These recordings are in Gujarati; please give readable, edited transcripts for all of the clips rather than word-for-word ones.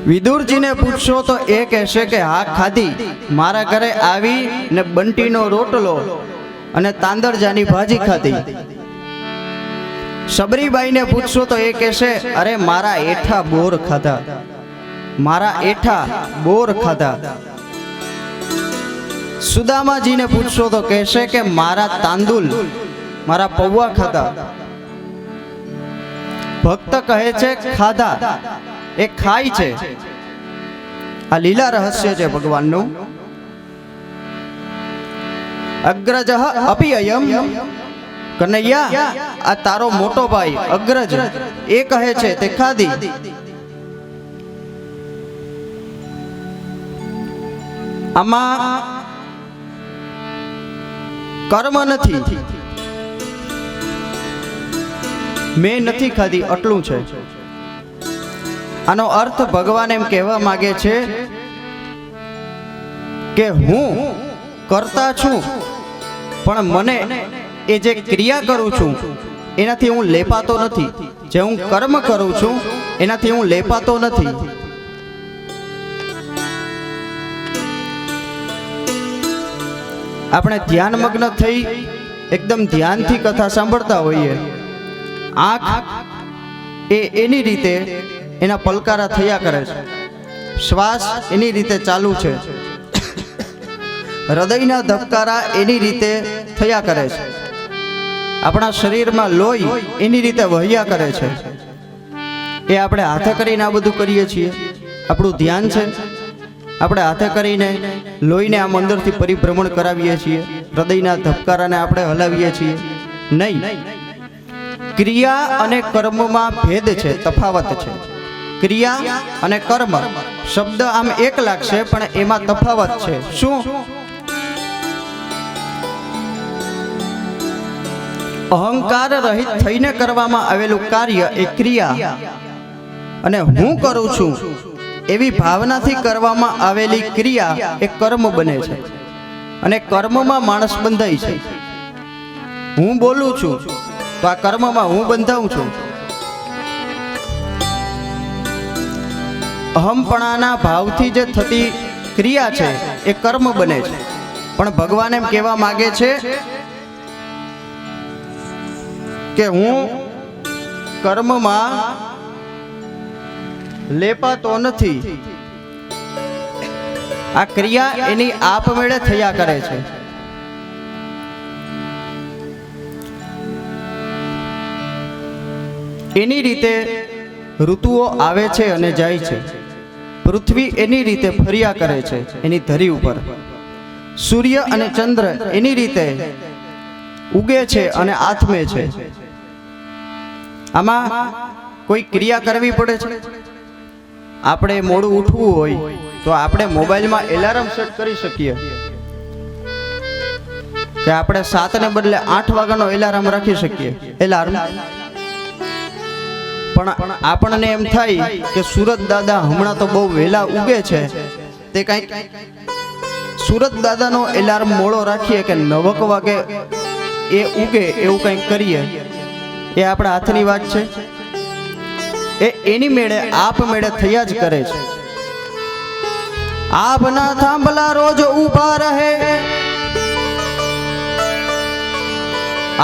વિદુરજીને પૂછશો તો એ કહેશે કે હા ખાધી, મારા ઘરે આવી ને બંટીનો રોટલો અને તાંદરજાની ભાજી ખાધી. સબરીબાઈને પૂછશો તો એ કહેશે અરે મારા એઠા બોર ખાધા, મારા એઠા બોર ખાધા. સુદામાજીને પૂછશો તો કહેશે કે મારા તાંદુલ, મારા પૌવા ખાધા. ભક્ત કહે છે ખાધા, એ ખાય છે. આ લીલા રહસ્ય છે ભગવાનનું. અગ્રજ અપી અયમ, કનૈયા આ તારો મોટો ભાઈ અગ્રજ એ કહે છે તે ખાધી. આમાં કર્મ નથી, મેં નથી ખાધી આટલું છે. આનો અર્થ ભગવાન એમ કહેવા માંગે છે કે હું કરતા છું, પણ મને એ જે ક્રિયા કરું છું એનાથી હું લેપાતો નથી. જે હું કર્મ કરું છું એનાથી હું લેપાતો નથી. આપણે ધ્યાનમગ્ન થઈ એકદમ ધ્યાનથી કથા સાંભળતા હોઈએ. આંખ એ એની રીતે એના પલકારા થયા કરે છે, શ્વાસ એની રીતે ચાલુ છે, હૃદયના ધબકારા એની રીતે થયા કરે છે, આપણા શરીરમાં લોહી એની રીતે વહ્યા કરે છે. એ આપણે હાથે કરીને આ બધું કરીએ છીએ, આપણું ધ્યાન છે. આપણે હાથે કરીને લોહીને આમ અંદરથી પરિભ્રમણ કરાવીએ છીએ, હૃદયના ધબકારાને આપણે હલાવીએ છીએ નહીં. ક્રિયા અને કર્મમાં ભેદ છે, તફાવત છે. ક્રિયા અને કર્મ શબ્દ આમ એક લાગશે પણ એમાં તફાવત છે. શું? અહંકાર રહિત થઈને કરવામાં આવેલું કાર્ય એ ક્રિયા, અને હું કરું છું એવી ભાવનાથી કરવામાં આવેલી ક્રિયા એ કર્મ બને છે. અને કર્મમાં માણસ બંધાય છે. હું બોલું છું તો આ કર્મમાં હું બંધાઉં છું. અહમપણાના ભાવથી જે થતી ક્રિયા છે એ કર્મ બને છે. પણ ભગવાન એમ કહેવા માંગે છે કે હું કર્મમાં લેપાતો નથી. આ ક્રિયા એની આપમેળે થયા કરે છે. એની રીતે ઋતુઓ આવે છે અને જાય છે. પૃથ્વી એની રીતે ફર્યા કરે છે એની ધરી ઉપર. સૂર્ય અને ચંદ્ર એની રીતે ઉગે છે અને આથમે છે. આમાં કોઈ ક્રિયા કરવી પડે છે. આપણે મોડું ઉઠવું હોય તો આપણે મોબાઈલમાં એલાર્મ સેટ કરી શકીએ કે આપણે 7 ને બદલે 8 વાગ્યાનો એલાર્મ રાખી શકીએ. એલાર્મ પણ આપણને એમ થાય કે સુરત દાદા હમણાં તો બહુ વહેલા ઉગે છે, તે કંઈક સુરત દાદાનો એલાર્મ મોડો રાખીએ કે 9 વાગે એ ઉગે એવું કંઈક કરીએ. એ આપણા હાથની વાત છે. એ એની મેળે આપમેળે થયા જ કરે છે. આપના થાંભલા રોજ ઊભા રહે,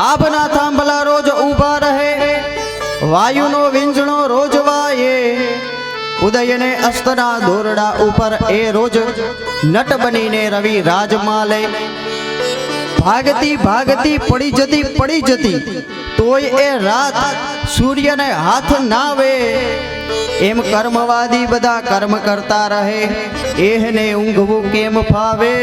આપના થાંભલા રોજ ઊભા રહે, વાયુનો વિંજણો રોજ વાયે, ઉદયને અસ્તના દોરડા ઉપર એ રોજ નટ બનીને રવિ રાજમાલે. ભાગતી ભાગતી પડી જતી તોય એ રાત સૂર્યને હાથ નાવે. એમ કર્મવાદી બધા કર્મ કરતા રહે, એને ઊંઘવું કેમ ફાવે,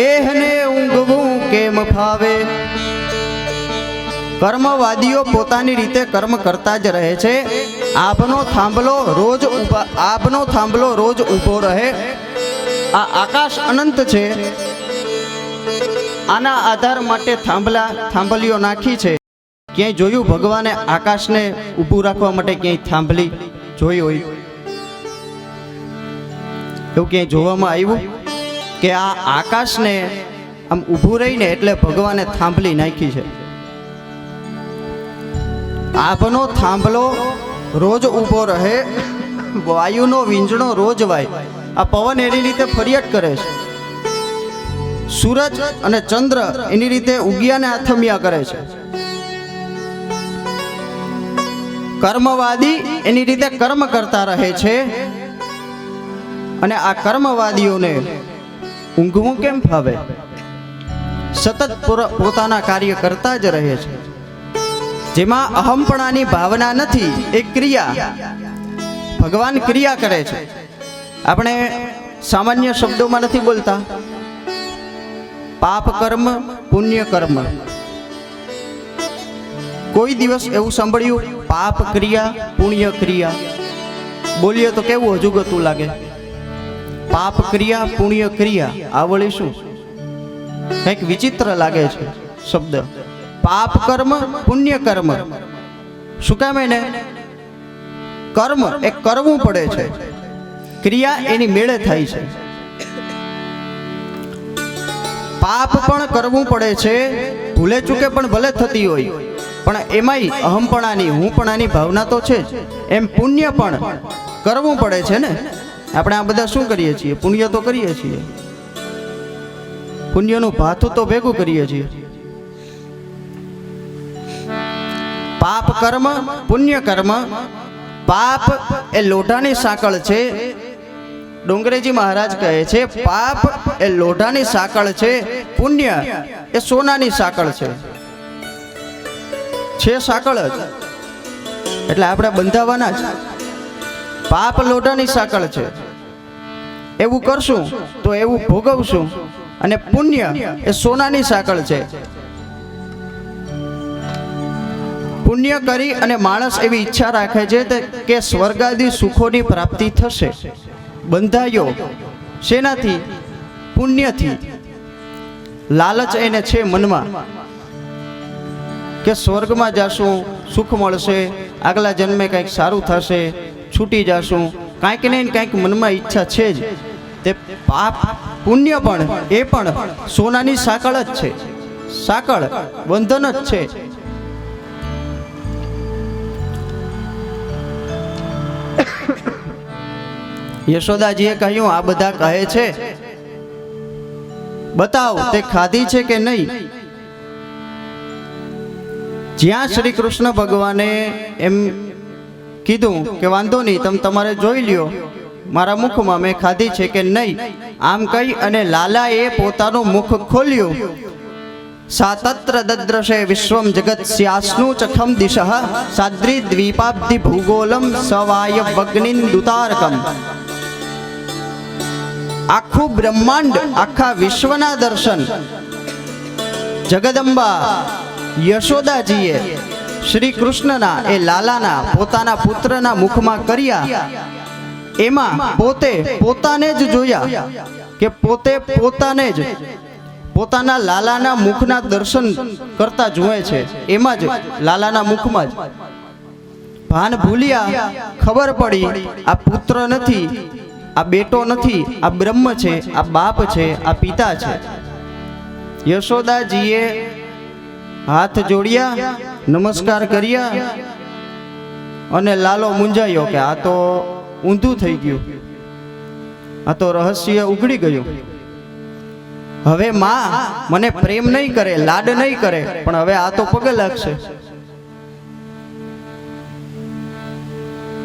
એને ઊંઘવું કેમ ફાવે. કર્મવાદીઓ પોતાની રીતે કર્મ કરતા જ રહે છે. આપનો થાંભલો રોજ ઊભો રહે. આ આકાશ અનંત છે. આના આધાર માટે થાંભલીઓ નાખી છે. ક્યાંય જોયું ભગવાને આકાશને ઊભું રાખવા માટે ક્યાંય થાંભલી જોઈ હોય? એવું ક્યાંય જોવામાં આવ્યું કે આ આકાશને આમ ઊભું રહીને એટલે ભગવાને થાંભલી નાખી છે? આભનો થાંભલો રોજ ઊભો રહે, વાયુનો વીંજણો રોજ વાય. આ પવન એની રીતે ફરિયાદ કરે છે. સૂરજ અને ચંદ્ર એની રીતે ઉગ્યાને આથમ્યા કરે છે. કર્મવાદી એની રીતે કર્મ કરતા રહે છે. અને આ કર્મવાદીઓને ઊંઘવું કેમ ફાવે? સતત પોતાના કાર્ય કરતા જ રહે છે. જેમાં અહંપણાની ભાવના નથી, એ ક્રિયા. ભગવાન ક્રિયા કરે છે. આપણે સામાન્ય શબ્દોમાં નથી બોલતા. પાપ કર્મ, પુણ્ય કર્મ. કોઈ દિવસ એવું સાંભળ્યું પાપ ક્રિયા, પુણ્ય ક્રિયા? બોલીએ તો કેવું અજુગતું લાગે. પાપ ક્રિયા, પુણ્ય ક્રિયા, આ વળી શું? કંઈક વિચિત્ર લાગે છે શબ્દ. પાપ કર્મ, પુણ્ય કર્મ. શું કામ? એને કર્મ એ કરવું પડે છે, ક્રિયા એની મેળે થાય છે. પાપ પણ કરવું પડે છે, ભૂલે ચૂકે પણ ભલે થતી હોય, પણ એમાંય અહંપણાની, હુંપણાની ભાવના તો છે જ. એમ પુણ્ય પણ કરવું પડે છે ને. આપણે આ બધા શું કરીએ છીએ? પુણ્ય તો કરીએ છીએ. પુણ્યનું ભાથું તો ભેગું કરીએ છીએ. પાપ કર્મ, પુણ્ય કર્મ. પાપ એ લોઢાની સાંકળ છે. ડોંગરેજી મહારાજ કહે છે પાપ એ લોઢાની સાંકળ છે, પુણ્ય એ સોનાની સાંકળ છે સાંકળ જ. એટલે આપણે બંધાવાના જ. પાપ લોઢાની સાંકળ છે, એવું કરશું તો એવું ભોગવશું. અને પુણ્ય એ સોનાની સાંકળ છે. પુણ્ય કરી અને માણસ એવી ઈચ્છા રાખે છે કે સ્વર્ગાદી સુખોની પ્રાપ્તિ થશે. બંધાયો શેનાથી? પુણ્યથી. લાલચ એને છે મનમાં કે સ્વર્ગમાં જાશું, સુખ મળશે, આગલા જન્મે કંઈક સારું થશે, છૂટી જાશું. કાંઈક ને કાંઈક મનમાં ઈચ્છા છે જ. તે પાપ પુણ્ય પણ એ પણ સોનાની સાંકળ જ છે. સાંકળ, બંધન જ છે. યશોદાજીએ કહ્યું આ બધા કહે છે, બતાવ તે ખાધી છે કે નહીં? જ્યાં શ્રી કૃષ્ણ ભગવાને એમ કીધું કે વાંધો નહીં, તમે તમારે જોઈ લ્યો, મારા મુખમાં મેં ખાધી છે કે નહીં. આમ કહી અને લાલાએ પોતાનું મુખ ખોલ્યું. સાતત્ર દદ્રશે વિશ્વમ જગત સ્યાસ્નું ચખમ દિશઃ સાદ્રી દ્વીપાબ્ધિ ભૂગોલમ સવાય વગ્નિન્દુતારકમ. આખું બ્રહ્માંડ, આખા વિશ્વના દર્શન જગદંબા યશોદાજીએ શ્રી કૃષ્ણના, એ લાલાના, પોતાના પુત્રના મુખમાં કર્યા. એમાં પોતે પોતાને જ જોયા કે પોતે પોતાને જ પોતાના લાલાના મુખના દર્શન કરતા જુએ છે. એમાં જ લાલાના મુખમાં જ ભાન ભૂલ્યા. ખબર પડી આ પુત્ર નથી, આ બેટો નથી, આ બ્રહ્મ છે, આ બાપ છે, આ પિતા છે. યશોદાજીએ હાથ જોડ્યા, નમસ્કાર કર્યા અને લાલો મૂંઝાયો કે આ તો ઊંધું થઈ ગયું, આ તો રહસ્ય ઉઘડી ગયું. હવે માં મને પ્રેમ નહીં કરે, લાડ નહીં કરે, પણ હવે આ તો પગે લાગશે.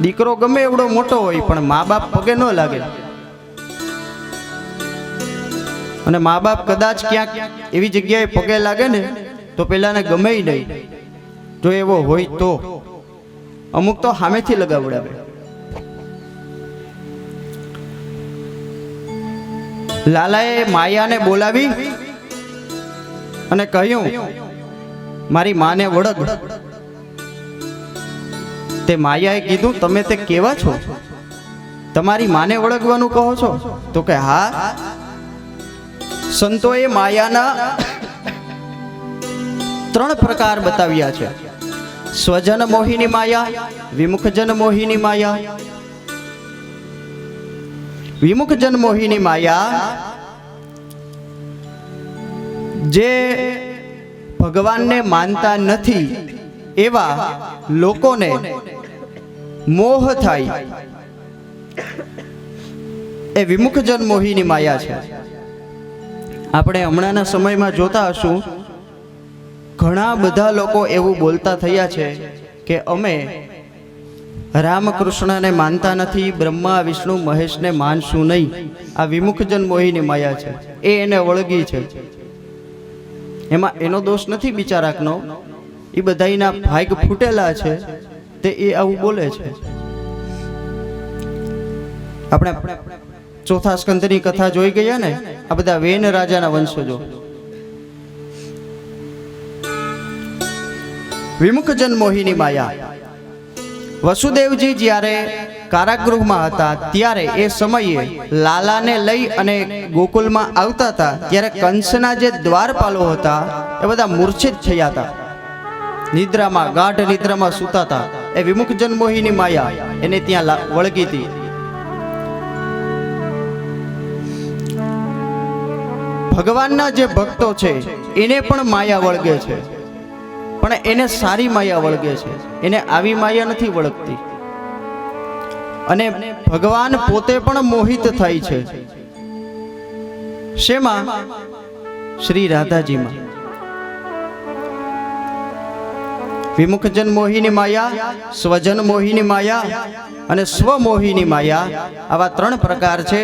દીકરો ગમે એવડો મોટો હોય પણ મા બાપ પગે ન લાગે. અને મા બાપ કદાચ ક્યાંક એવી જગ્યાએ પગે લાગે ને તો પેલાને ગમે નહીં, જો એવો હોય તો. અમુક તો સામેથી લગાવડાવે. લાલાએ માયાને બોલાવી અને કહ્યું મારી માને વળગ. તે માયાએ કીધું તમે તે કેવા છો? તમારી માને વળગવાનું કહો છો? તો કે હા. સંતોએ માયાના 3 પ્રકાર બતાવ્યા છે. સ્વજન મોહિની માયા, વિમુખજન મોહિની માયા. વિમુખજન મોહિની માયા જે ભગવાનને માનતા નથી એવા લોકોને મોહ થાય એ વિમુખજન મોહિની માયા છે. આપણે હમણાંના સમયમાં જોતા હશું, ઘણા બધા લોકો એવું બોલતા થયા છે કે અમે રામકૃષ્ણને માનતા નથી, બ્રહ્મા વિષ્ણુ મહેશને માનશું નહીં. આ વિમુખજન મોહિની માયા છે, એ એને વળગી છે. એમાં એનો દોષ નથી બિચારાકનો, એ બધાના ભાગ ફૂટેલા છે તે એ આવું બોલે છે. આપણે ચોથા સ્કંદની કથા જોઈ ગયા ને, આ બધા વેન રાજાના વંશજો. વિમુખજન મોહિની માયા. વસુદેવજી જ્યારે કારાગૃહમાં હતા ત્યારે એ સમયે લાલાને લઈ અને ગોકુલમાં આવતા હતા ત્યારે કંસના જે દ્વારપાલો હતા એ બધા મૂર્છિત થયા હતા, નિદ્રામાં, ગાઢ નિદ્રામાં સૂતા હતા. એ વિમુખજન મોહિની માયા એને ત્યાં વળગી હતી. ભગવાનના જે ભક્તો છે એને પણ માયા વળગે છે, પણ એને સારી માયા વળગે છે, એને આવી માયા નથી વળગતી. અને ભગવાન પોતે પણ મોહિત થાય છે. શેમાં? શ્રી રાધાજીમાં. વિમુખજન મોહિની માયા, સ્વજન મોહિની માયા અને સ્વમોહિની માયા, આવા 3 પ્રકાર છે.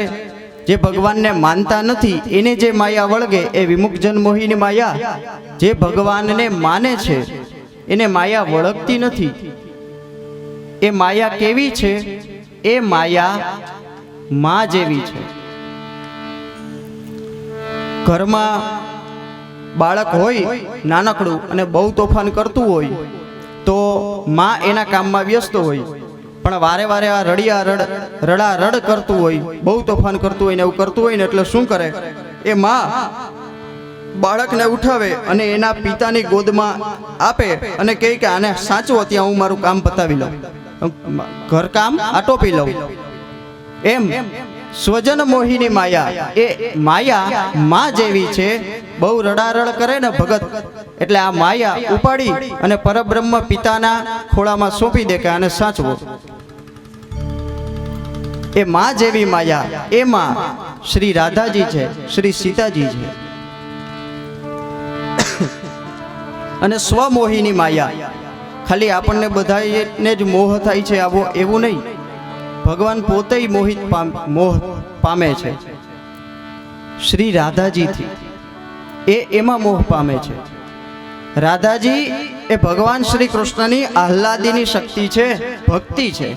જે ભગવાનને માનતા નથી એને જે માયા વળગે એ વિમુખજન મોહિની માયા. જે ભગવાનને માને છે એને માયા વળગતી નથી. એ માયા કેવી છે? એ માયા માં જેવી છે. ઘરમાં બાળક હોય નાનકડું અને બહુ તોફાન કરતું હોય તો માં એના કામમાં વ્યસ્ત હોય, પણ વારે વારે આ રડ કરતું હોય, બહુ તોફાન કરતું હોય ને એવું કરતું હોય ને એટલે શું કરે? એ માં બાળકને ઉઠાવે અને એના પિતાની ગોદમાં આપે અને કહે કે આને સાચવો, ત્યાં હું મારું કામ પતાવી લઉં, ઘરકામ આટોપી લઉં. એમ સ્વજન મોહિની માયા, એ માયા માં જેવી છે. બહુ રડારડ કરે ને ભગત એટલે આ માયા ઉપાડી અને પરબ્રહ્મ પિતાના ખોળામાં સોંપી દે કે આને સાચવો. એ માં જેવી માયા, એ માં શ્રી રાધાજી છે, શ્રી સીતાજી છે. અને સ્વમોહિની માયા, ખાલી આપણને બધાને જ મોહ થાય છે આવો એવું નહીં, ભગવાન પોતે મોહ પામે છે શ્રી રાધાજીથી. એમાં મોહ પામે છે. રાધાજી એ ભગવાન શ્રી કૃષ્ણની આહ્લાદીની શક્તિ છે, ભક્તિ છે.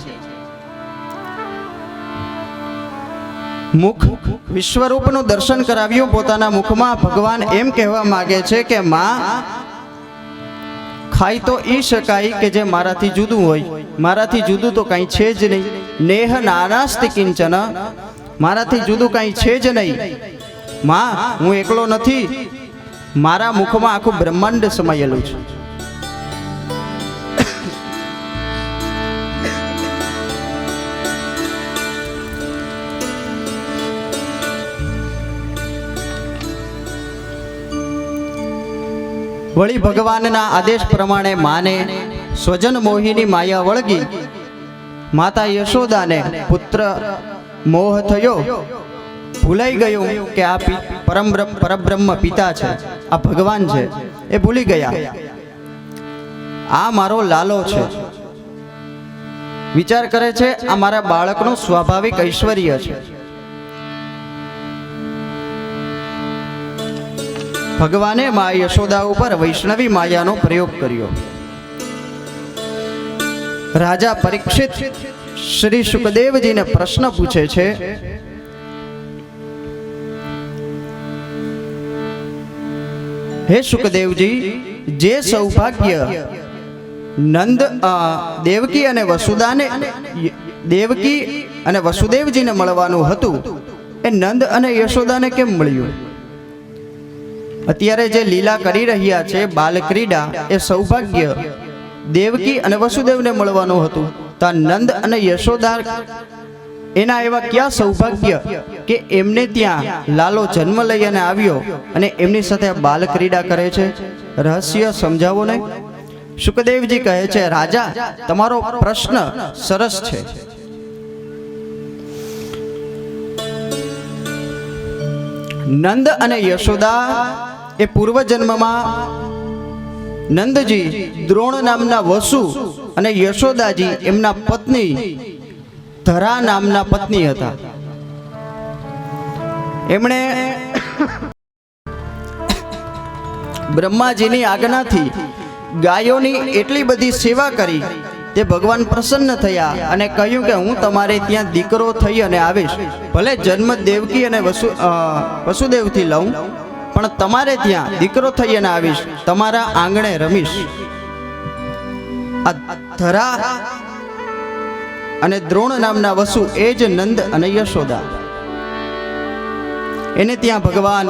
મુખ વિશ્વરૂપનું દર્શન કરાવ્યું પોતાના મુખમાં. ભગવાન એમ કહેવા માંગે છે કે માં ખાઈ તો ઈ શકાય કે જે મારાથી જુદું હોય, મારાથી જુદું તો કંઈ છે જ નહીં. નેહ નાનાસ્તિ કિંચન, મારાથી જુદું કંઈ છે જ નહીં. માં હું એકલો નથી, મારા મુખમાં આખું બ્રહ્માંડ સમાયેલું છે. વળી ભગવાનના આદેશ પ્રમાણે માને સ્વજન મોહિની માયા વળગી. માતા યશોદાને પુત્ર મોહ થયો, ભૂલાઈ ગયું કે આ પરબ્રહ્મ પિતા છે, આ ભગવાન છે, એ ભૂલી ગયા. આ મારો લાલો છે. વિચાર કરે છે આ મારા બાળકનું સ્વાભાવિક ઐશ્વર્ય છે. ભગવાને મા યશોદા ઉપર વૈષ્ણવી માયાનો પ્રયોગ કર્યો. રાજા પરીક્ષિત શ્રી સુખદેવજીને પ્રશ્ન પૂછે છે, હે સુખદેવજી, જે સૌભાગ્ય નંદ દેવકી અને વસુદેવજીને મળવાનું હતું એ નંદ અને યશોદાને કેમ મળ્યું? અત્યારે જે લીલા કરી રહ્યા છે બાલક્રીડા, એ સૌભાગ્ય દેવકી અને વસુદેવને મળવાનું હતું. તો નંદ અને યશોદા એના એવા ક્યાં સૌભાગ્ય કે એમને ત્યાં લાલો જન્મ લઈ અને આવ્યો અને એમની સાથે બાલક્રીડા કરે છે? રહસ્ય સમજાવો ને. સુખદેવજી કહે છે, રાજા તમારો પ્રશ્ન સરસ છે. નંદ અને યશોદા એ પૂર્વજન્મમાં નંદજી દ્રોણ નામના વસુ અને યશોદાજી એમના પત્ની ધરા નામના પત્ની હતા. એમણે બ્રહ્માજીની આજ્ઞાથી ગાયોની એટલી બધી સેવા કરી તે ભગવાન પ્રસન્ન થયા અને કહ્યું કે હું તમારે ત્યાં દીકરો થઈ અને આવીશ. ભલે જન્મ દેવકી અને વસુદેવથી લઉં, પણ તમારે ત્યાં દીકરો થઈ અને આવીશ, તમારા આંગણે રમીશ. આ ધરા અને દ્રોણ નામના વસુ એ જ નંદ અને યશોદા. એને ત્યાં ભગવાન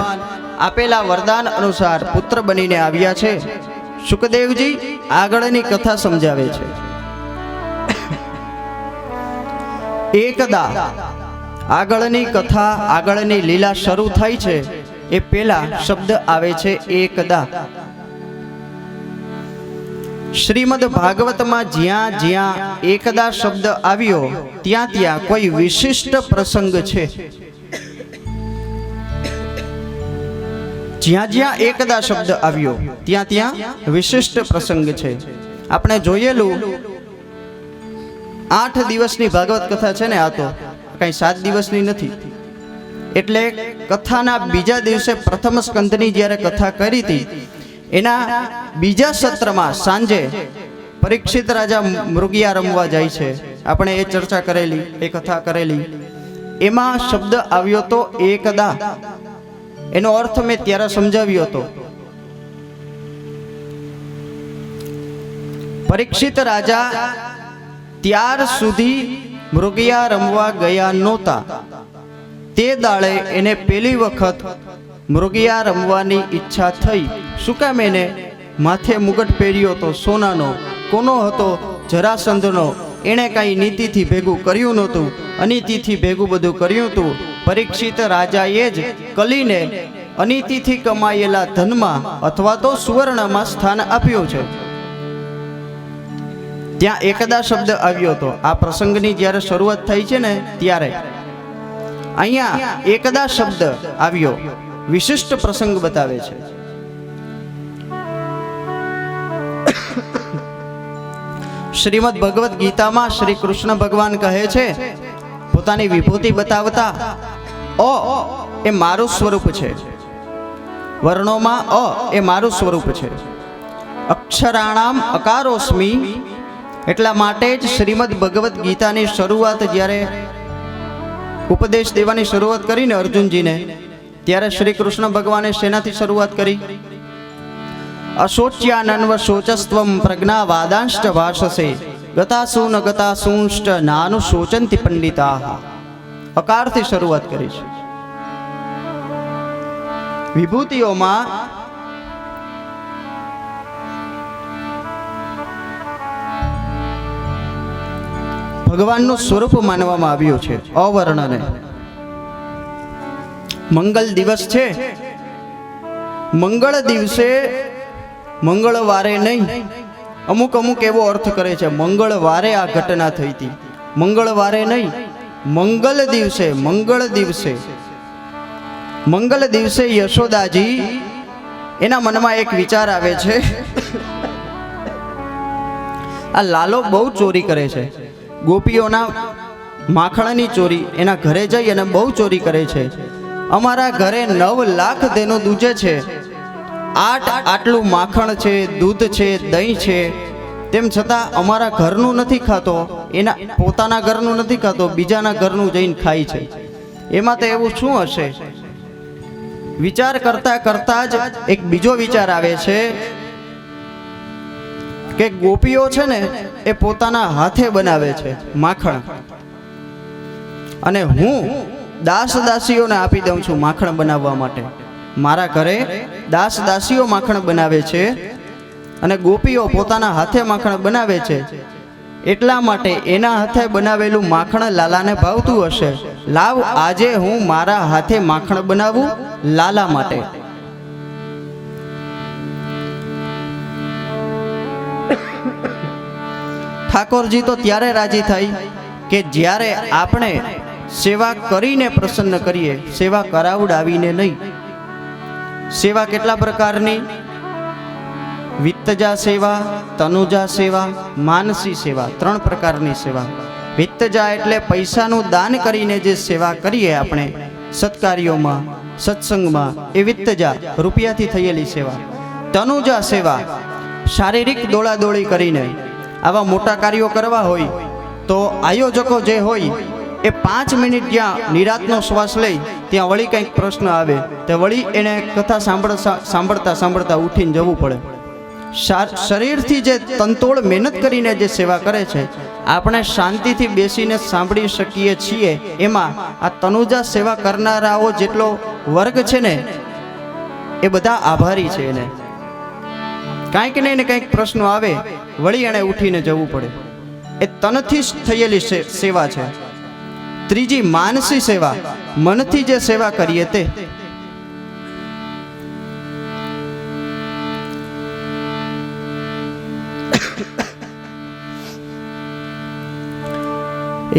આપેલા વરદાન અનુસાર પુત્ર બનીને આવ્યા છે. સુખદેવજી આગળની કથા સમજાવે છે. એકદા આગળની કથા, આગળની લીલા શરૂ થાય છે એ પહેલા શબ્દ આવે છે એકદા. શ્રીમદ ભાગવતમાં જ્યાં જ્યાં એકદા શબ્દ આવ્યો ત્યાં ત્યાં કોઈ વિશિષ્ટ પ્રસંગ છે. જ્યાં જ્યાં એકદા શબ્દ આવ્યો ત્યાં ત્યાં વિશિષ્ટ પ્રસંગ છે. આપણે જોયેલું 8 દિવસની ભાગવત કથા છે ને, આ તો કઈ 7 દિવસની નથી. એટલે કથાના બીજા દિવસે પ્રથમ સ્કંદની જ્યારે કથા કરી હતી, એના બીજા સત્રમાં સાંજે પરીક્ષિત રાજા મૃગિયા રમવા જાય છે. આપણે એ ચર્ચા કરેલી, એ કથા કરેલી. એમાં શબ્દ આવ્યો તો એકદા. એનો અર્થ મેં ત્યારે સમજાવ્યો હતો. પરીક્ષિત રાજા ત્યાર સુધી મૃગિયા રમવા ગયા નહોતા. તે દાડે એને પહેલી વખત મૃગિયા રમવાની ઈચ્છા થઈ. શું કામ? એને માથે મુગટ પહેર્યો હતો સોનાનો. કોનો હતો? જરાસંધનો. એણે કાંઈ નીતિથી ભેગું કર્યું નહોતું, અનીતિથી ભેગું બધું કર્યું હતું. પરીક્ષિત રાજાએ જ કલીને અનીતિથી કમાયેલા ધનમાં અથવા તો સુવર્ણમાં સ્થાન આપ્યું છે. ત્યાં એકદા શબ્દ આવ્યો હતો. આ પ્રસંગની જ્યારે શરૂઆત થઈ છે ને ત્યારે અહીંયા એકદા શબ્દ આવ્યો, વિશિષ્ટ પ્રસંગ બતાવે છે. શ્રીમદ ભગવદ્ ગીતામાં શ્રી કૃષ્ણ ભગવાન કહે છે, પોતાની વિભૂતિ બતાવતા, અ એ મારું સ્વરૂપ છે. વર્ણોમાં અ એ મારું સ્વરૂપ છે. અક્ષરાણામ અકારોસ્મિ. એટલા માટે જ શ્રીમદ ભગવદ્ ગીતાની શરૂઆત જ્યારે ઉપદેશ દેવાની શરૂઆત કરીને અર્જુનજીને, ત્યારે શ્રી કૃષ્ણ ભગવાને શેનાથી શરૂઆત કરી? અશોચ્યાનન્વ શોચસ્ત્વમ પ્રજ્ઞાવાદાંશ્ચ ભાષસે ગતાસુ ન ગતાસુંશ્ચ નાનુ શોચંતિ પંડિતાઃ. અકારથી શરૂઆત કરી છે. વિભૂતિઓમાં ભગવાનનું સ્વરૂપ માનવામાં આવ્યું છે અવર્ણને. મંગળ દિવસ છે, મંગળ દિવસે મંગળવારે નહીં, અમુક અમુક એવો અર્થ કરે છે મંગળવારે આ ઘટના થઈ હતી. મંગળવારે નહીં, મંગળ દિવસે. મંગળ દિવસે, મંગળ દિવસે યશોદાજી, એના મનમાં એક વિચાર આવે છે, આ લાલો બહુ ચોરી કરે છે. ગોપીઓના માખણની ચોરી એના ઘરે જઈ અને બહુ ચોરી કરે છે. અમારા ઘરે 9 લાખ દેનો દૂધે છે, આટલું માખણ છે, દૂધ છે, દહીં છે, તેમ છતાં અમારા ઘરનું નથી ખાતો, એના પોતાના ઘરનું નથી ખાતો, બીજાના ઘરનું જઈને ખાય છે. એમાં તો એવું શું હશે? વિચાર કરતા કરતા જ એક બીજો વિચાર આવે છે કે ગોપીઓ છે ને એ પોતાના હાથે બનાવે છે માખણ, અને હું દાસ દાસીઓને આપી દઉં છું માખણ બનાવવા માટે. મારા ઘરે દાસ દાસીઓ માખણ બનાવે છે અને ગોપીઓ પોતાના હાથે માખણ બનાવે છે. એટલા માટે એના હાથે બનાવેલું માખણ લાલાને ભાવતું હશે. લાવ, આજે હું મારા હાથે માખણ બનાવું લાલા માટે. ઠાકોરજી તો ત્યારે રાજી થાય કે જ્યારે આપણે સેવા કરીને પ્રસન્ન કરીએ, સેવા કરાવડાવીને નહીં. સેવા કેટલા પ્રકારની? વિત્તજા સેવા, તનુજા સેવા, માનસી સેવા, 3 પ્રકારની સેવા. વિત્તજા એટલે પૈસાનું દાન કરીને જે સેવા કરીએ આપણે સત્કાર્યોમાં, સત્સંગમાં, એ વિત્તજા, રૂપિયાથી થયેલી સેવા. તનુજા સેવા શારીરિક દોડાદોડી કરીને, આવા મોટા કાર્યો કરવા હોય તો આયોજકો જે હોય એ 5 મિનિટ જ્યાં નિરાતનો શ્વાસ લઈ ત્યાં વળી કંઈક પ્રશ્ન આવે તો વળી એને કથા સાંભળતા સાંભળતા ઉઠીને જવું પડે. શરીરથી જે તનતોડ મહેનત કરીને જે સેવા કરે છે, આપણે શાંતિથી બેસીને સાંભળી શકીએ છીએ. એમાં આ તનુજા સેવા કરનારાઓ જેટલો વર્ગ છે ને, એ બધા આભારી છે. એને કાંઈક ને કંઈક પ્રશ્નો આવે વળી એને ઉઠીને જવું પડે. એ તનથી જ થયેલી સેવા છે. ત્રીજી માનસી સેવા, મનથી જે સેવા કરીએ તે.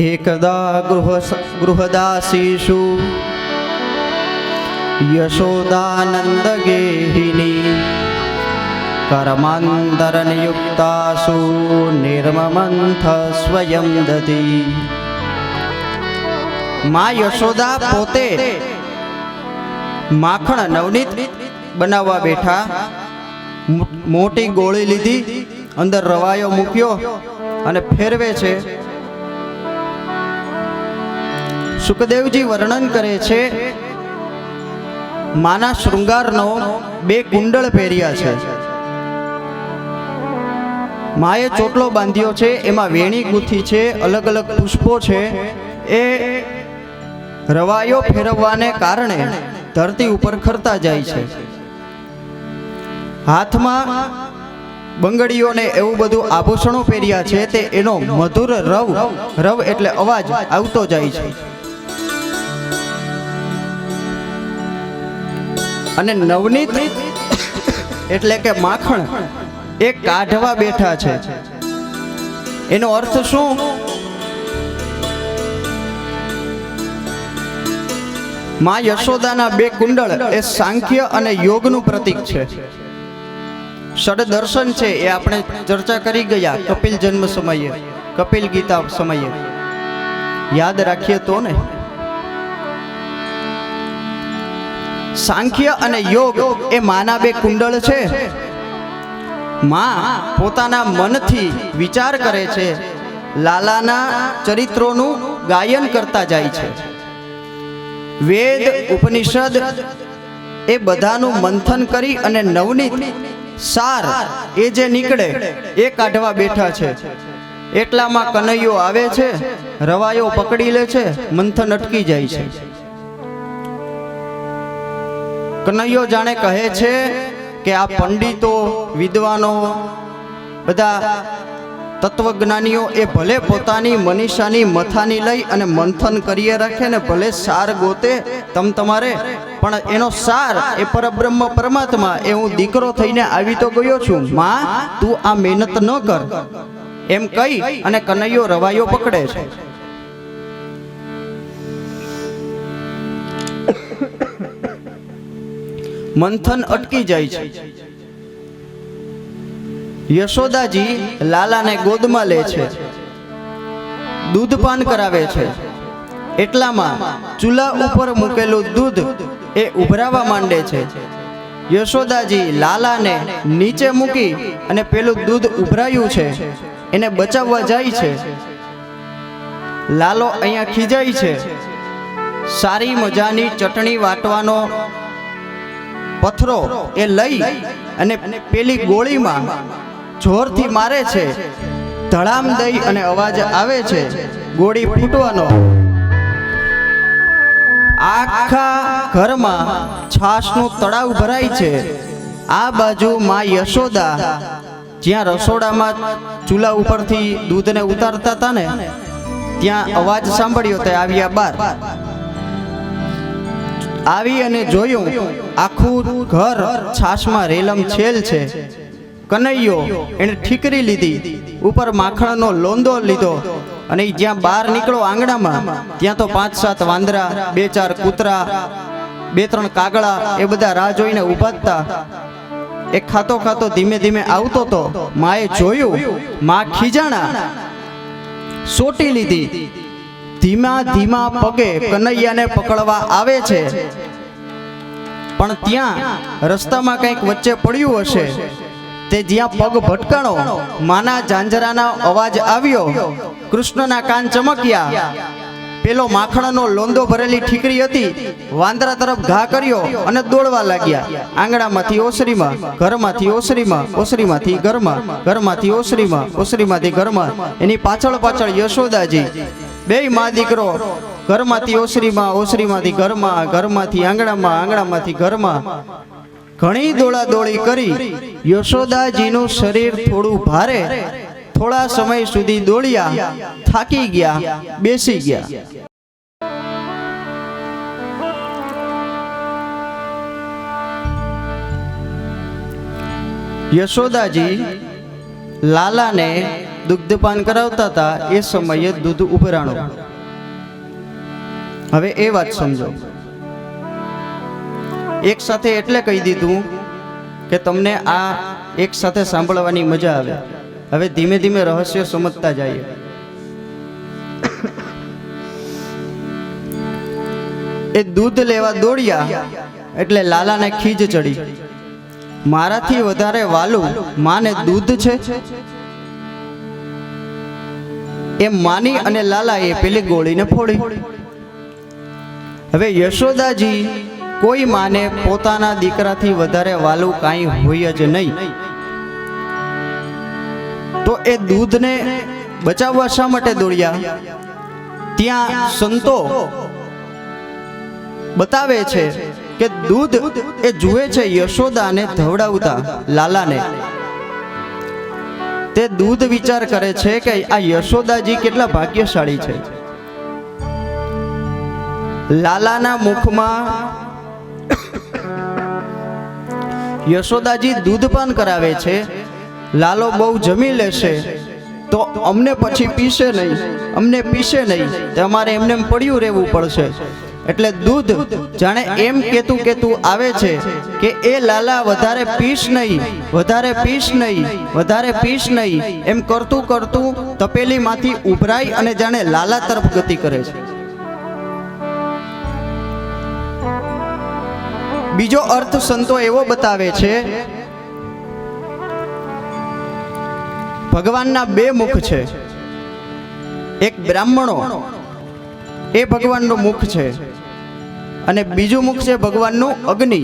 એકદા ગૃહદાસીષુ યશોદાનંદ ગેહિની કર્માંતર નિયુક્તાસુ નિર્મમંથ સ્વયં દધી. માં યશોદા પોતે માખણ નવનીત બનાવવા બેઠા. મોટી ગોળી લીધી, અંદર રવાયો મૂક્યો અને ફેરવે છે. સુખદેવજી વર્ણન કરે છે, માના શૃંગારનો 2 કુંડળ પહેર્યા છે. માએ ચોટલો બાંધ્યો છે, એમાં વેણી ગૂંથી છે, અલગ અલગ પુષ્પો છે. એ રવાયો ફેરવવાને કારણે ધરતી ઉપર ખરતા જાય છે. હાથમાં બંગડીઓને એવું બધું આભૂષણો પહેર્યા છે, તે એનો મધુર રવ એટલે અવાજ આવતો જાય છે. અને નવનીત એટલે કે માખણ એ કાઢવા બેઠા છે. એનો અર્થ શું? માં યશોદાના 2 કુંડળ એ સાંખ્ય અને યોગનું પ્રતીક છે. ષડદર્શન છે, એ આપણે ચર્ચા કરી ગયા કપિલ જન્મ સમયે, કપિલ ગીતા સમયે. યાદ રાખીએ તો ને. સાંખ્ય અને યોગ એ માના 2 કુંડળ છે. માં પોતાના મનથી વિચાર કરે છે, લાલાના ચરિત્રોનું ગાયન કરતા જાય છે. વેદ ઉપનિષદ એ બધાનું મંથન કરી અને નવનીત સાર એ જે નીકળે એ કાઢવા બેઠા છે. એટલામાં કનૈયો આવે છે, રવાયો પકડી લે છે, મંથન અટકી જાય છે. કનૈયો જાણે કહે છે કે આ પંડિતો, વિદ્વાનો, બધા તત્વજ્ઞાનીઓ એ ભલે પોતાની મનીષાની મથાની લઈ અને મંથન કરીએ રાખે ને ભલે સાર ગોતે તમારે, પણ એનો સાર એ પરબ્રહ્મ પરમાત્મા એ હું દીકરો થઈને આવી તો ગયો છું, માં તું આ મહેનત ન કર, એમ કહી અને કનૈયો રવાયો પકડે છે. મંથન અટકી જાય છે. યશોદાજી લાલાને ગોદમાં લે છે, દૂધપાન કરાવે છે. એટલામાં ચૂલા ઉપર મૂકેલું દૂધ એ ઉભરાવા માંડે છે. યશોદાજી લાલાને નીચે મૂકી અને પેલું દૂધ ઉભરાયું છે એને બચાવવા જાય છે. લાલો અહીંયા ખીજાય છે. સારી મજાની ચટણી વાટવાનો પથરો એ લઈ અને પેલી ગોળીમાં જોરથી મારે છે. ધડામ દઈ અને અવાજ આવે છે ગોળી ફૂટવાનો. આખા ઘરમાં છાશનું તળાવ ભરાય છે. આ બાજુ માં યશોદા જ્યાં રસોડામાં ચૂલા ઉપરથી દૂધને ઉતારતા હતા ને ત્યાં અવાજ સાંભળ્યો તે આવ્યા બહાર. આવી અને જોયું આખું ઘર છાશમાં રેલમ છેલ છે. કનૈયો એને ઠીકરી લીધી, ઉપર માખણનો લોંદો લીધો, અને જ્યાં બહાર નીકળો આંગણામાં ત્યાં તો 5-7 વાંદરા, 2-4 કૂતરા, 2-3 કાગડા એ બધા રાહ જોઈને ઊભા હતા. એ ખાતો ખાતો ધીમે ધીમે આવતો તો માએ જોયું, માં ખીજાણા, સોટી લીધી, ધીમા ધીમા પગે કનૈયાને પકડવા આવે છે. પણ ત્યાં રસ્તામાં કંઈક વચ્ચે પડ્યું હશે, તે જ્યાં પગ ભટકાણો માના ઝાંઝરાનો અવાજ આવ્યો, કૃષ્ણના કાન ચમક્યા. પેલો માખણનો લોંદો ભરેલી ઠીકરી હતી, વાંદરા તરફ ઘા કર્યો અને દોડવા લાગ્યા. આંગણામાંથી ઓસરીમાં, ઘરમાંથી ઓસરીમાં, ઓસરીમાંથી ઘરમાં, ઘરમાંથી ઓસરીમાં, ઓસરીમાંથી ઘરમાં. એની પાછળ પાછળ યશોદાજી, બેય મા દીકરો ઘરમાંથી ઓસરીમાં, ઓસરીમાંથી ઘરમાં, ઘરમાંથી આંગણામાં, આંગણામાંથી ઘરમાં. ઘણી દોડાદોડી કરી. યશોદાજીનું શરીર થોડું ભારે, થોડા સમય સુધી દોડ્યા, થાકી ગયા, બેસી ગયા. યશોદાજી લાલાને દુગ્ધપાન કરાવતા હતા. એ સમયે દૂધ ઉભરાણું. હવે એ વાત સમજો. એક સાથે એટલે કહી દીધું કે તમને આ એક સાથે સાંભળવાની મજા આવે. હવે ધીમે ધીમે રહસ્ય સમજતા જઈએ. એ દૂધ લેવા દોડ્યા એટલે લાલાને ખીજ ચડી. મારાથી વધારે વાલું માને દૂધ છે એમ માની અને લાલાએ પેલી ગોળીને ફોડી. હવે યશોદાજી કોઈ માને પોતાના દીકરાથી વધારે વાલું કાંઈ હોય જ નહીં. તો એ દૂધને બચાવવા શા માટે દોડ્યા? ત્યાં સંતો બતાવે છે કે દૂધ એ જુએ છે યશોદાને ધવડાવતા લાલાને. તે દૂધ વિચાર કરે છે કે આ યશોદાજી કેટલા ભાગ્યશાળી છે. લાલાના મુખમાં યશોદાજી દૂધપાન કરાવે છે. લાલો બહુ જમી લેશે તો અમને પછી પીશે નહીં, અમને પીશે નહીં, તમારે એમને પડ્યું રહેવું પડશે. એટલે દૂધ જાણે એમ કેતું આવે છે કે એ લાલા વધારે પીશ નહીં, વધારે પીશ નહીં, વધારે પીશ નહીં, એમ કરતું કરતું તપેલીમાંથી ઉભરાઈ અને જાણે લાલા તરફ ગતિ કરે છે. બીજો અર્થ સંતો એવો બતાવે છે, ભગવાનના 2 મુખ છે. એક બ્રાહ્મણો, એ ભગવાનનું મુખ છે, અને બીજું મુખ છે ભગવાનનું અગ્નિ.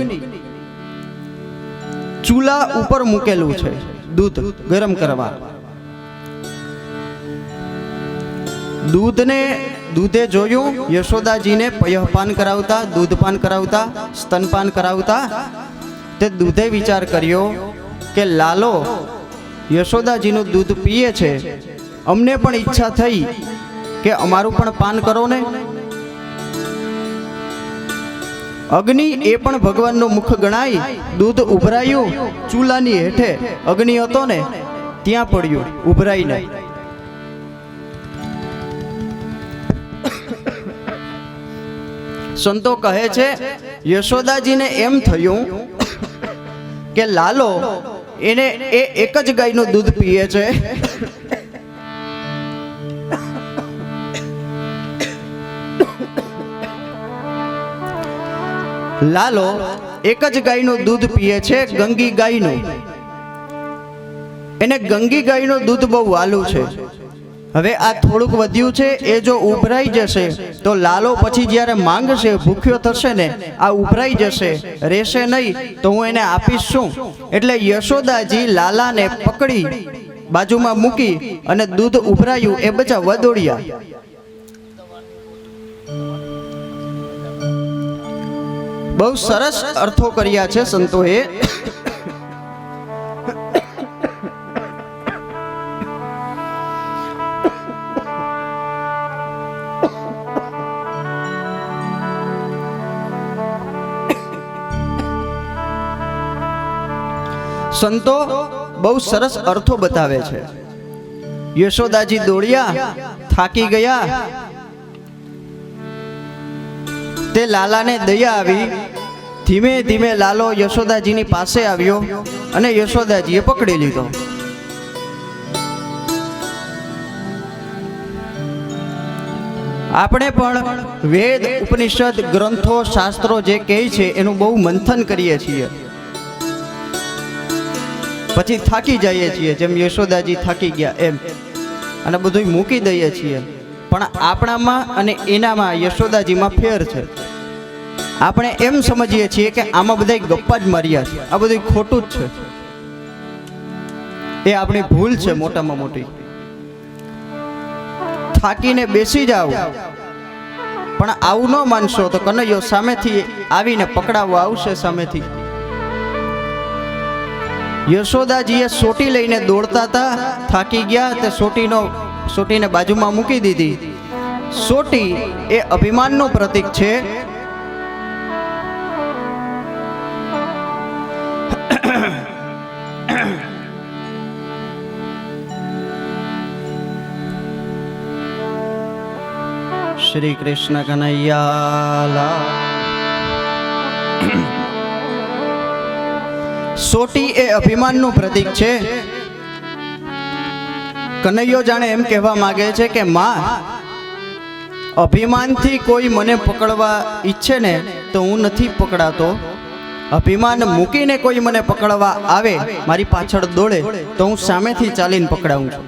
ચૂલા ઉપર મૂકેલું છે દૂધ ગરમ કરવા. દૂધે જોયું યશોદાજીને પયઃપાન કરાવતા, દૂધપાન કરાવતા, સ્તનપાન કરાવતા. તે દૂધે વિચાર કર્યો કે લાલો યશોદાજીનું દૂધ પીએ છે, અમને પણ ઈચ્છા થઈ કે અમારું પણ પાન કરો ને. અગ્નિ એ પણ ભગવાનનું મુખ ગણાય. દૂધ ઉભરાયું, ચૂલાની હેઠે અગ્નિ હતો ને ત્યાં પડ્યું ઉભરાઈને. સંતો કહે છે યશોદાજીને એમ થયું કે લાલો એને એક જ ગાયનું દૂધ પીએ છે. લાલો એક જ ગાયનું દૂધ પીએ છે, ગંગી ગાયનું. એને ગંગી ગાયનું દૂધ બહુ વાલું છે. હવે આ થોડુંક વધ્યું છે, એ જો ઉભરાઈ જશે તો લાલો પછી જ્યારે માંગશે, ભૂખ્યો થશે ને, આ ઉભરાઈ જશે, રહેશે નહીં, તો હું એને આપીશ શું? એટલે યશોદાજી લાલાને પકડી બાજુમાં મૂકી અને દૂધ ઉભરાયું એ બચાવવા દોડ્યા. બહુ સરસ અર્થો કર્યા છે સંતોએ. સંતો બહુ સરસ અર્થો બતાવે છે. યશોદાજી દોડ્યા, થાકી ગયા, તે લાલાને દયા આવી. ધીમે ધીમે લાલો યશોદાજીની પાસે આવ્યો અને યશોદાજીએ પકડી લીધો. આપણે પણ વેદ, ઉપનિષદ, ગ્રંથો, શાસ્ત્રો જે કહે છે એનું બહુ મંથન કરીએ છીએ, પછી થાકી જઈએ છીએ, જેમ યશોદાજી થાકી ગયા એમ, અને બધું મૂકી દઈએ છીએ. પણ આપણામાં અને એનામાં, યશોદાજીમાં ફેર છે. આપણે એમ સમજીએ છીએ કે આમાં બધા ગપ્પા જ માર્યા છે, આ બધું ખોટું જ છે. એ આપણી ભૂલ છે મોટામાં મોટી. થાકીને બેસી જાવ, પણ આવું ન માનશો તો કનૈયો સામેથી આવીને પકડાવવા આવશે સામેથી. યશોદાજીએ સોટી લઈને દોડતા હતા, થાકી ગયા, તે સોટીને બાજુમાં મૂકી દીધી. સોટી એ અભિમાનનું પ્રતીક છે. શ્રી કૃષ્ણ કનૈયા. સોટી એ અભિમાનનું પ્રતીક છે. કનૈયો જાણે એમ કહેવા માંગે છે કે માં, અભિમાનથી કોઈ મને પકડવા ઈચ્છે ને તો હું નથી પકડાતો. અભિમાન મૂકીને કોઈ મને પકડવા આવે, મારી પાછળ દોડે, તો હું સામેથી ચાલીને પકડાવું છું.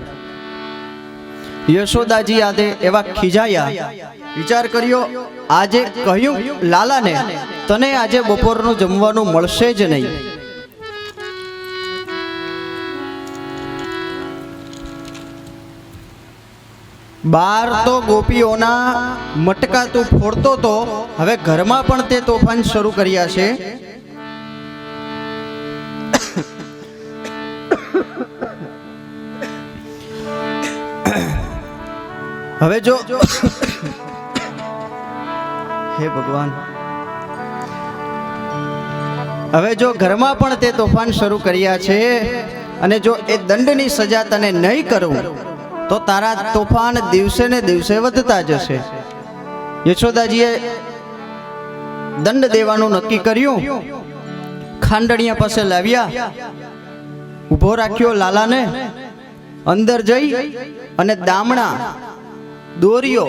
યશોદાજી આદે એવા ખીજાયા. વિચાર કર્યો, આજે કહ્યું લાલાને તને આજે બપોરનું જમવાનું મળશે જ નહીં. બાર તો ગોપીઓના મટકા તું ફોડતો તો, હવે ઘરમાં પણ તે તોફાન શરૂ કર્યા છે. હવે જો હે ભગવાન, હવે જો ઘરમાં પણ તે તોફાન શરૂ કર્યા છે, અને જો એ દંડની સજા તને નહીં કરું તો તારા તોફાન દિવસે ને દિવસે વધતા જશે. યશોદાજીએ દંડ દેવાનું નક્કી કર્યું. ખાંડણીયા પાસે લાવ્યા, ઊભો રાખ્યો લાલાને. અંદર જઈ અને દામણા દોરીઓ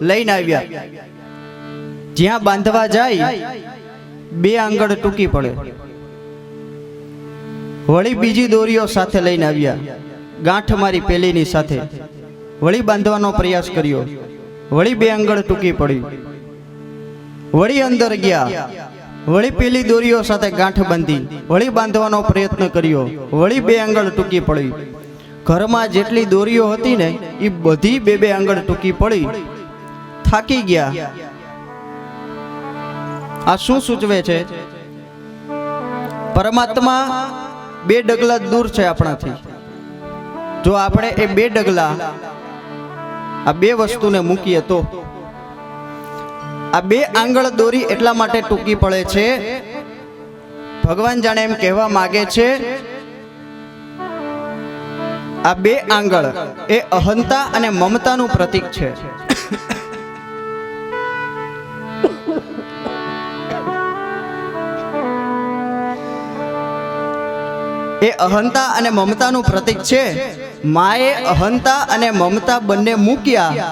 લઈને આવ્યા. જ્યાં બાંધવા જાય 2 આંગળ ટૂંકી પડે. વળી બીજી દોરીઓ સાથે લઈને આવ્યા, ગાંઠ મારી પેલીની સાથે. વળી બાંધવાનો પ્રયાસ કર્યો, વળી 2 આંગળ ટૂંકી પડી. વળી અંદર ગયા, વળી પેલી દોરીઓ સાથે ગાંઠ બાંધી, વળી બાંધવાનો પ્રયત્ન કર્યો, વળી 2 આંગળ ટૂંકી પડી. ઘરમાં જેટલી દોરીઓ હતી ને એ બધી 2 આંગળ ટૂંકી પડી. થાકી ગયા. આ શું સૂચવે છે? પરમાત્મા 2 ડગલા દૂર છે આપણાથી. જો આપણે એ 2 ડગલા આ 2 વસ્તુને મૂકીએ તો આ 2 આંગળ દોરી એટલા માટે ટૂંકી પડે છે. ભગવાન જાણે એમ કહેવા માંગે છે, આ 2 આંગળ એ અહંતા અને મમતાનું પ્રતીક છે. એ અહંતા અને મમતાનું પ્રતીક છે. માએ અહંતા અને મમતા બંને મૂક્યા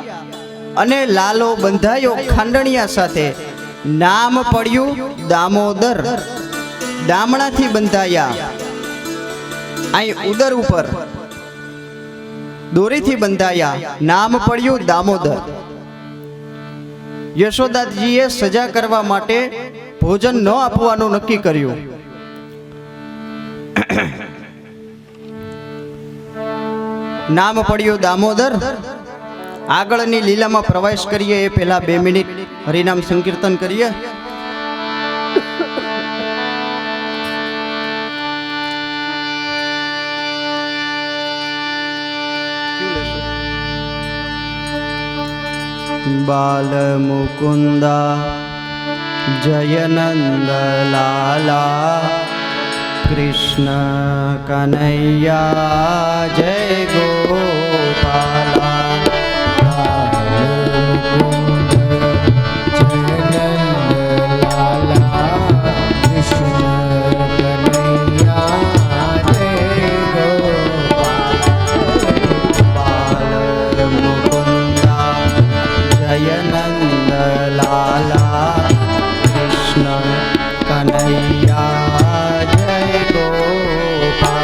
અને લાલો બંધાયો ખાંડણિયા સાથે. નામ પડ્યું દામોદર. દામણાથી બંધાયા. અહીં ઉદર ઉપર દોરીથી બંધાયા. નામ પડ્યું દામોદર. યશોદાજીએ સજા કરવા માટે ભોજન ન આપવાનું નક્કી કર્યું. નામ પડ્યું દામોદર. આગળની લીલામાં પ્રવેશ કરીએ એ પહેલા 2 મિનિટ હરિનામ સંકીર્તન કરીએ. બાલ મુકુંદા જય નંદ લાલા કૃષ્ણ કનૈયા જય ગોપાલા જય નંદ લાલા કૃષ્ણ કનૈયા જય ગોપાલા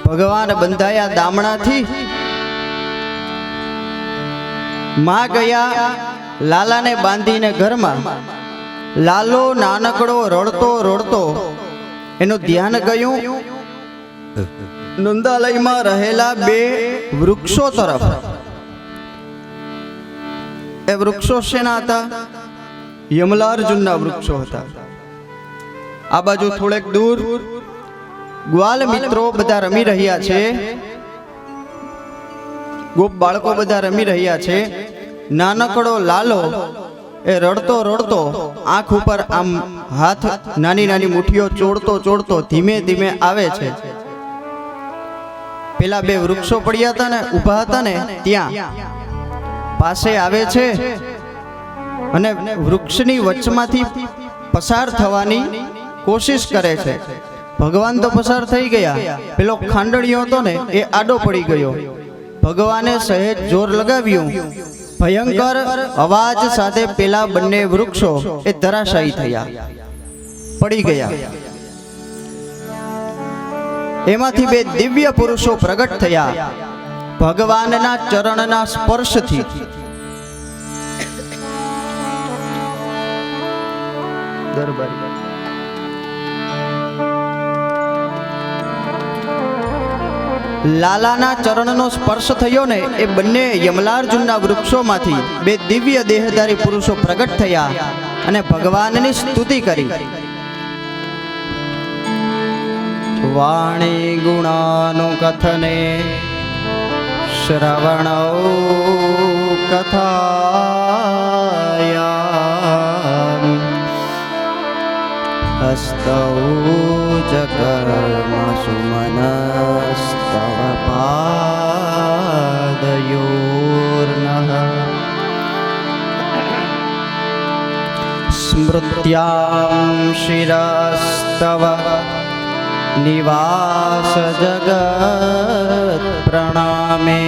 ભગવાન બંધાયા દામણાથી, માં ગયા લાલાને બાંધીને ઘરમાં. લાલો નાનકડો રડતો રડતો એનું ધ્યાન ગયું નંદાલયમાં રહેલા બે વૃક્ષો તરફ. એ વૃક્ષો શેના હતા? યમલાર્જુનના વૃક્ષો હતા. આ બાજુ થોડેક દૂર ગ્વાલ મિત્રો બધા રમી રહ્યા છે, ગોપ બાળકો બધા રમી રહ્યા છે. નાનકડો લાલો એ રડતો રડતો આંખ ઉપર આમ હાથ નાની નાની મુઠ્ઠીઓ ચોડતો ચોડતો ધીમે ધીમે આવે છે. પેલા બે વૃક્ષો પડ્યા હતા ને, ઊભા હતા ને, ત્યાં પાસે આવે છે અને વૃક્ષની વચમાંથી પસાર થવાની કોશિશ કરે છે. ભગવાન તો પસાર થઈ ગયા, પેલો ખાંડણીયો હતો ને એ આડો પડી ગયો. ભગવાને સહેજ જોર લગાવ્યું, ભયંકર અવાજ સાથે પેલા બંને વૃક્ષો એ ધરાશાયી થયા, પડી ગયા. એમાંથી બે દિવ્ય પુરુષો પ્રગટ થયા ભગવાનના ચરણના સ્પર્શથી. લાલાના ચરણનો સ્પર્શ થયો ને એ બંને યમલાર્જુનના વૃક્ષોમાંથી બે દિવ્ય દેહધારી પુરુષો પ્રગટ થયા અને ભગવાનની સ્તુતિ કરી. વાણી ગુણાનુકથને શ્રવણૌ કથાયામ હસ્તૌ ચ કર્મસુ મનસ્તવ પાદયોર્નઃ સ્મૃત્યાં શિરસ્તવ નિવાસ જગત પ્રણામે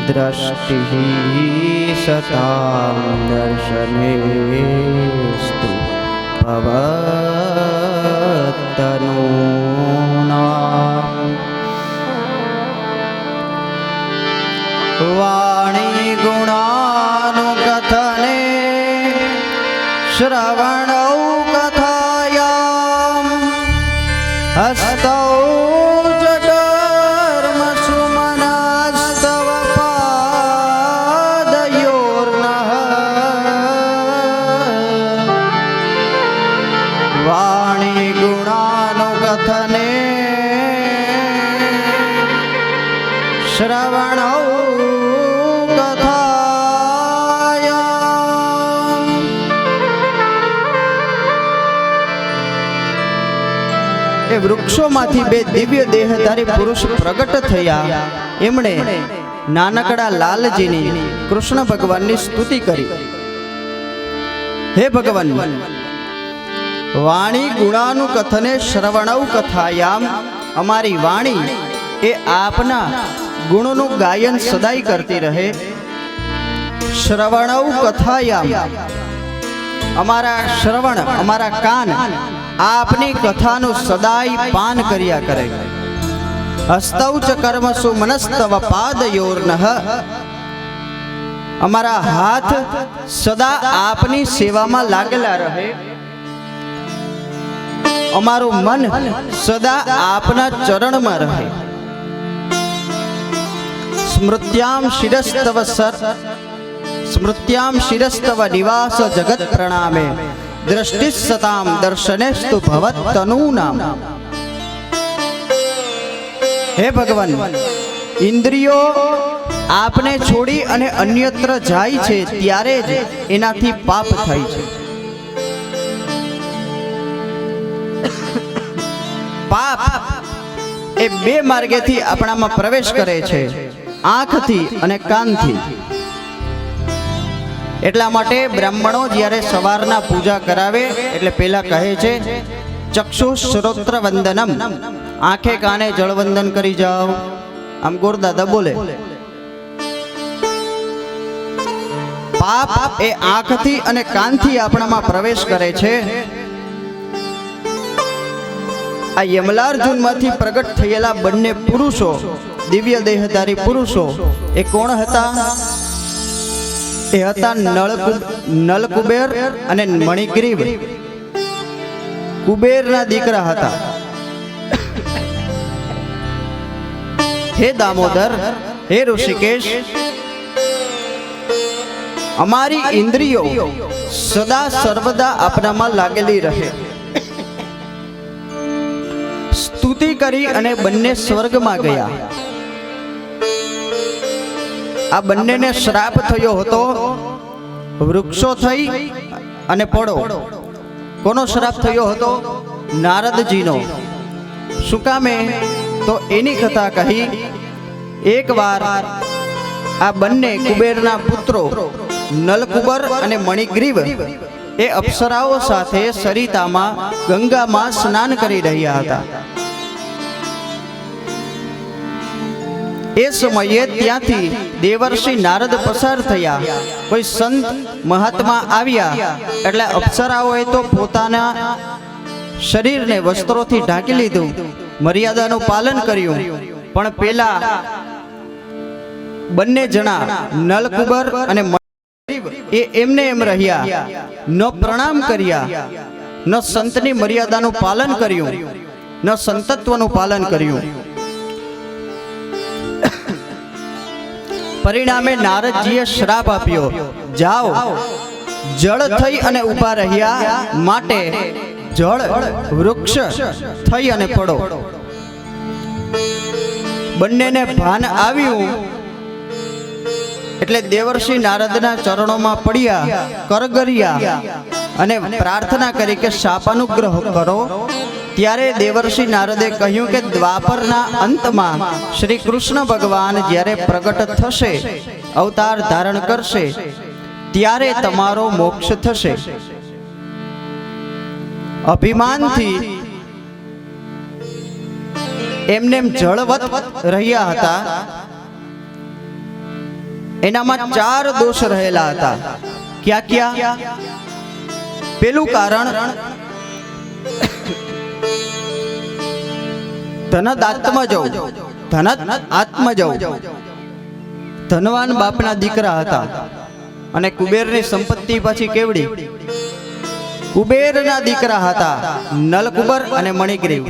દ્રષ્ટિ સતામ દર્શનેસ્તુ ભવતનૂનામ. વાણી ગુણાનુકથને શ્રવણૌ કથાયામ હસ્તૌ ચ કર્મસુ મનસ્તવ પાદયોર્નઃ. વાણી ગુણાનુકથને શ્રવણૌ એ વૃક્ષોમાંથી બે દિવ્ય દેહધારી પુરુષ પ્રગટ થયા. એમણે નાનકડા લાલજીની કૃષ્ણ ભગવાનની સ્તુતિ કરી. હે ભગવાન, વાણી ગુણાનુકથને શ્રવણૌ કથાયામ, અમારી વાણી એ આપના ગુણોનું ગાયન સદાય કરતી રહે. શ્રવણૌ કથાયામ, અમારા શ્રવણ, અમારા કાન આપની કથાનું સદાય પાન કર્યા કરે. હસ્તૌ ચ કર્મસુ મનસ્તવ પાદયોર્નઃ, અમારા હાથ સદા આપની સેવામાં લાગેલા રહે. અમારું મન સદા આપના ચરણમાં રહે. સ્મૃત્યામ શિરસ્તવ સ્મૃત્યામ શિરસ્તવ નિવાસ જગત પ્રણામે દ્રષ્ટિ સતામ દર્શનેસ્તુ ભવતનૂનામ. હે ભગવાન, ઇન્દ્રિયો આપને છોડી અને અન્યત્ર જાય છે ત્યારે જ એનાથી પાપ થાય છે. પાપ એ બે માર્ગેથી આપણામાં પ્રવેશ કરે છે, આંખથી અને કાનથી. એટલા માટે બ્રાહ્મણો જ્યારે સવારના પૂજા કરાવે એટલે પેલા કહે છે ચક્ષુ શ્રોત્ર વંદનમ, આંખે કાને જળવંદન કરી જાઓ. આમ ગોરદાદા બોલે. પાપ એ આંખથી અને કાનથી આપણામાં પ્રવેશ કરે છે. આ યમલાર્જુનમાંથી પ્રગટ થયેલા બંને પુરુષો, દિવ્ય દેહધારી પુરુષો, એ કોણ હતા? એ હતા નલકુબેર અને મણિગ્રીવ. કુબેરના દીકરા હતા. હે દામોદર, હે ઋષિકેશ, અમારી ઇન્દ્રિયો સદા સર્વદા આપનામાં લાગેલી રહે. સ્તુતિ કરી અને બંને સ્વર્ગમાં ગયા. આ બંનેને શ્રાપ થયો હતો, વૃક્ષો થઈ અને પડો. કોનો શ્રાપ થયો હતો? નારદજીનો. શું કામે? તો એની કથા કહી. એકવાર આ બંને કુબેરના પુત્રો નલકુબર અને મણિગ્રીવ એ અપ્સરાઓ સાથે સરિતામાં, ગંગામાં સ્નાન કરી રહ્યા હતા. એ સમયે ત્યાંથી દેવર્ષિ નારદ પસાર થયા. કોઈ સંત મહાત્મા આવ્યા એટલે અપ્સરાઓએ તો પોતાના શરીરને વસ્ત્રોથી ઢાંકી લીધું, મર્યાદાનું પાલન કર્યું. પણ પેલા બંને જણા નલકુબર અને મણિગ્રીવ એ એમને એમ રહ્યા, ન પ્રણામ કર્યા, ન સંતની મર્યાદાનું પાલન કર્યું, ન સંતત્વનું પાલન કર્યું. પરિણામે નારદજીએ શ્રાપ આપ્યો, જાઓ, જળ થઈ અને ઊભા રહ્યા માટે જળ વૃક્ષ થઈ અને પડો. બંનેને ભાન આવ્યું એટલે દેવર્ષિ નારદના ચરણોમાં પડ્યા, કરગર્યા અને પ્રાર્થના કરી કે શાપાનુગ્રહ કરો. ત્યારે દેવર્ષિ નારદે કહ્યું કે દ્વાપરના અંતમાં શ્રી કૃષ્ણ ભગવાન જ્યારે પ્રગટ થશે, અવતાર ધારણ કરશે, ત્યારે તમારો મોક્ષ થશે. અભિમાનથી એમનેમ જળવત રહ્યા હતા. એનામાં 4 દોષ રહેલા હતા. ક્યાં ક્યાં? પેલું કારણ, ધનદ આત્મજૌ. ધનવાન બાપના દીકરા હતા અને કુબેરની સંપત્તિ પાછી કેવડી? કુબેરના દીકરા હતા નલકુબર અને મણિગ્રીવ.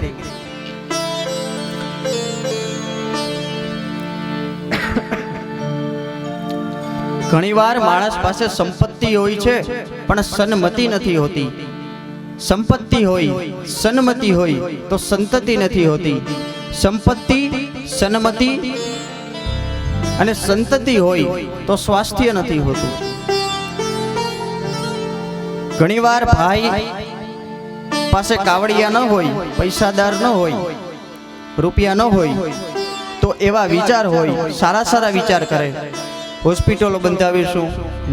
ઘણીવાર માણસ પાસે સંપત્તિ હોય છે પણ સન્મતિ નથી હોતી. સંપત્તિ હોય, સન્મતિ હોય તો સંતતિ નથી હોતી. સંપત્તિ, સન્મતિ અને સંતતિ હોય તો સ્વાસ્થ્ય નથી હોતું. ઘણીવાર ભાઈ પાસે કાવડિયા ન હોય, પૈસાદાર ન હોય, રૂપિયા ન હોય તો એવા વિચાર હોય, સારા સારા વિચાર કરે. હોસ્પિટલો બંધાવીશું,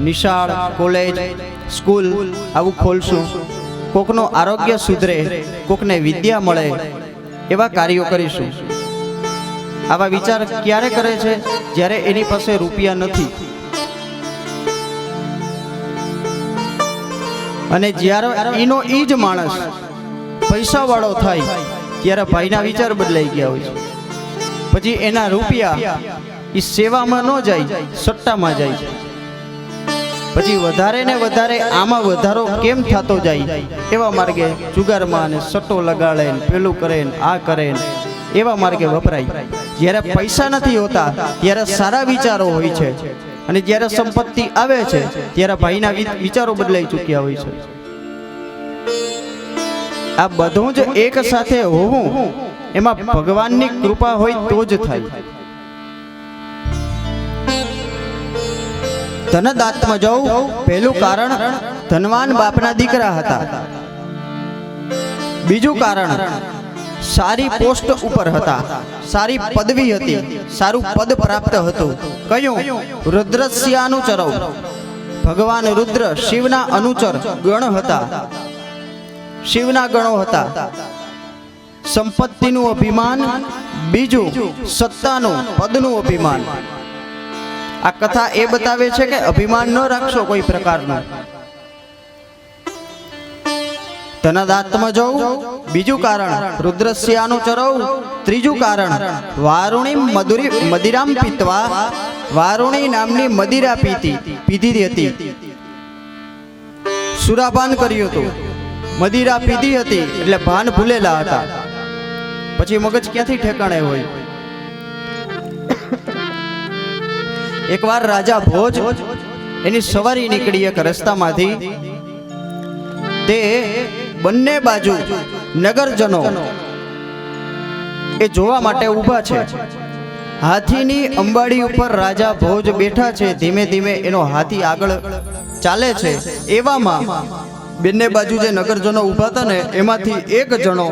નિશાળ, કોલેજ, સ્કૂલ આવું ખોલશું, કોકનું આરોગ્ય સુધરે, કોકને વિદ્યા મળે, એવા કાર્યો કરીશું. આવા વિચાર ક્યારે કરે છે? જ્યારે એની પાસે રૂપિયા નથી. અને જ્યારે એનો ઈ જ માણસ પૈસાવાળો થાય ત્યારે ભાઈના વિચાર બદલાઈ ગયા હોય છે. પછી એના રૂપિયા એ સેવામાં ન જાય, સટ્ટામાં જાય. પછી વધારે ને વધારે આમાં વધારો કેમ થતો જાય, એવા માર્ગે જુગારમાં ને સટ્ટો લગાડે, પેલું કરે, આ કરે, એવા માર્ગે વપરાય. જ્યારે પૈસા નથી હોતા ત્યારે સારા વિચારો હોય છે, અને જ્યારે સંપત્તિ આવે છે ત્યારે ભાઈના વિચારો બદલાઈ ચૂક્યા હોય છે. આ બધું જ એક સાથે હોવું, એમાં ભગવાનની કૃપા હોય તો જ થાય. ધનદાત્મજૌ પહેલું કારણ, ધનવાન બાપના દીકરા હતા. બીજું કારણ, સારી પોસ્ટ ઉપર હતા, સારી પદવી હતી, સારું પદ પ્રાપ્ત હતું. કયું? રુદ્રસ્ય અનુચરૌ. ભગવાન રુદ્ર શિવના અનુચર ગણ હતા, શિવના ગણો હતા. સંપત્તિનું અભિમાન, બીજું સત્તાનું, પદનું અભિમાન. આ કથા એ બતાવે છે કે અભિમાન ન રાખશો કોઈ પ્રકારનું. ધનદાત્મજૌ, બીજું કારણ રુદ્રસ્યાનુચરૌ, ત્રીજું કારણ વારુણી મદિરામ પીત્વા, વારુણી નામની મદિરા પીધી હતી, સુરાપાન કર્યું હતું, મદિરા પીધી હતી એટલે ભાન ભૂલેલા હતા. પછી મગજ ક્યાંથી ઠેકાણે હોય? એકવાર રાજા ભોજ એની સવારી નીકળી એક રસ્તામાંથી. તે બંને બાજુ નગરજનો એ જોવા માટે ઊભા છે. હાથીની અંબાડી ઉપર રાજા ભોજ બેઠા છે. ધીમે ધીમે એનો હાથી આગળ ચાલે છે. એવામાં બંને બાજુ જે નગરજનો ઊભા હતા ને એમાંથી એક જણો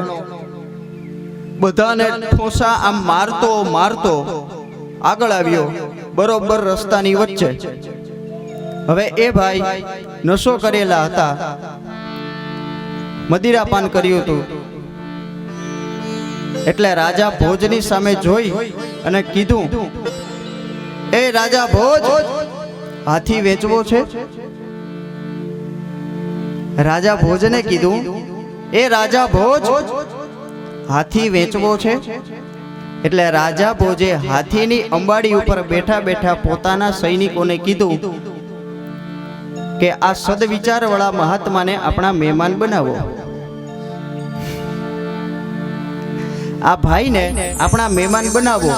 બધાને ઠોસા આમ મારતો મારતો આગળ આવ્યો, બરોબર રસ્તાની વચ્ચે. હવે એ ભાઈ નશો કરેલા હતા, મદિરાપાન કર્યું હતું. એટલે રાજા ભોજની સામે જોઈ અને કીધું, એ રાજા ભોજ, હાથી વેચવો છે? રાજા ભોજને કીધું, એ રાજા ભોજ, હાથી વેચવો છે? એટલે રાજા ભોજે હાથીની અંબાડી ઉપર બેઠા બેઠા પોતાના સૈનિકોને કીધું કે આ સદવિચાર વાળા મહાત્માને આપણા મહેમાન બનાવો, આ ભાઈને આપણા મહેમાન બનાવો.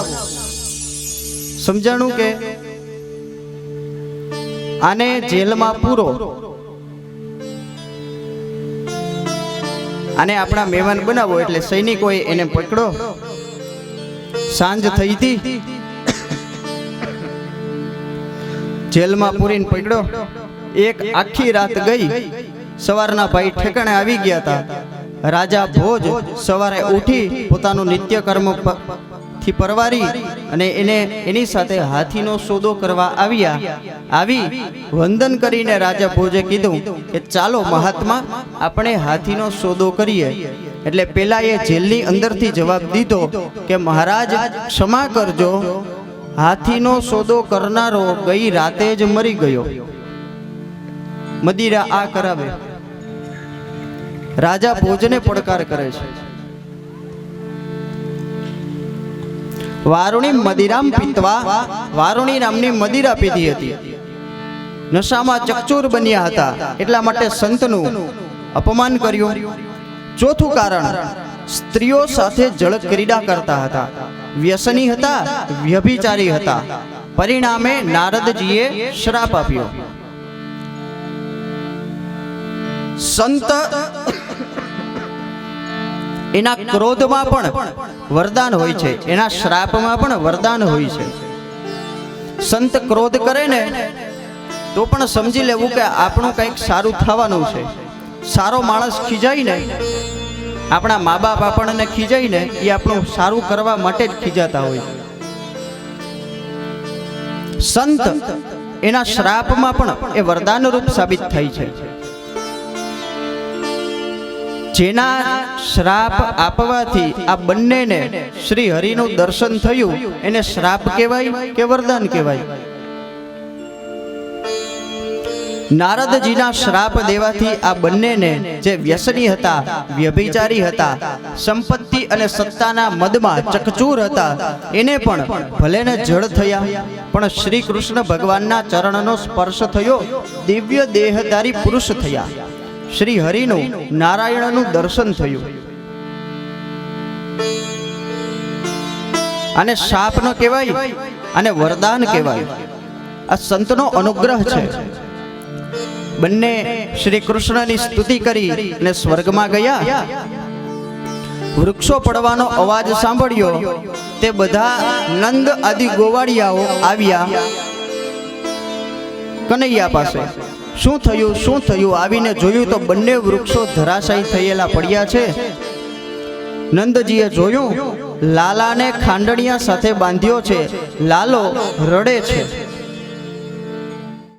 સમજાણું કે આને જેલમાં પૂરો, આને આપણા મહેમાન બનાવો. એટલે સૈનિકોએ એને પકડો. સાંજ થઈ હતી, જેલમાં પૂરીને પકડો. એક આખી રાત ગઈ. સવારના ભાઈ ઠેકાણે આવી ગયા હતા. રાજા ભોજ સવારે ઉઠી પોતાનું નિત્ય કર્મ થી પરવારી અને એની સાથે હાથીનો સોદો કરવા આવ્યા. આવી વંદન કરીને રાજા ભોજે કીધું કે ચાલો મહાત્મા, આપણે હાથીનો સોદો કરીએ. એટલે પેલા એ જેલની અંદરથી જવાબ દીધો કે મહારાજ ક્ષમા કરજો, હાથીનો સોદો કરનારો ગઈ રાતે જ મરી ગયો, મદિરા આ કરાવે. રાજા ભોજને પડકાર કરે છે. વારુણી મદિરામ પીત્વા, વારુણી નામની મદિરા પીધી હતી, નશામાં ચકચૂર બન્યા હતા, એટલા માટે સંતનું અપમાન કર્યું. ચોથું કારણ, સ્ત્રીઓ સાથે જળ ક્રીડા કરતા હતા, વ્યસની હતા, વ્યભિચારી હતા. પરિણામે નારદજીએ શ્રાપ આપ્યો. સંત એના ક્રોધમાં પણ વરદાન હોય છે, એના શ્રાપમાં પણ વરદાન હોય છે. સંત ક્રોધ કરે ને તો પણ સમજી લેવું કે આપણું કંઈક સારું થવાનું છે. સારો માણસ ખીજાય ને, આપણા મા બાપ આપણને ખીજાય ને, એ આપણું સારું કરવા માટે જ ખીજાતા હોય. સંત એના શ્રાપમાં પણ એ વરદાન રૂપ સાબિત થાય છે. જેના શ્રાપ આપવાથી આ બંનેને શ્રી હરિનું દર્શન થયું, એને શ્રાપ કહેવાય કે વરદાન કહેવાય? નારદજીના શ્રાપ દેવાથી આ બંનેને, જે વ્યસની હતા, વ્યભિચારી હતા, સંપત્તિ અને સત્તાના મદમાં ચકચૂર હતા, એને પણ ભલેને જળ થયા પણ શ્રી કૃષ્ણ ભગવાનના ચરણનો સ્પર્શ થયો, દિવ્ય દેહધારી પુરુષ થયા, શ્રી હરિનું નારાયણનું દર્શન થયું. અને શાપ ન કહેવાય, અને વરદાન કહેવાય. આ સંતનો અનુગ્રહ છે. બંને શ્રી કૃષ્ણની સ્તુતિ કરી અને સ્વર્ગમાં ગયા. વૃક્ષો પડવાનો અવાજ સાંભળ્યો તે બધા નંદ આદિ ગોવાળિયાઓ આવ્યા કનૈયા પાસે. શું થયું, શું થયું? આવીને જોયું તો બંને વૃક્ષો ધરાશાયી થયેલા પડ્યા છે. નંદજીએ જોયું, લાલાને ખાંડણિયા સાથે બાંધ્યો છે, લાલો રડે છે.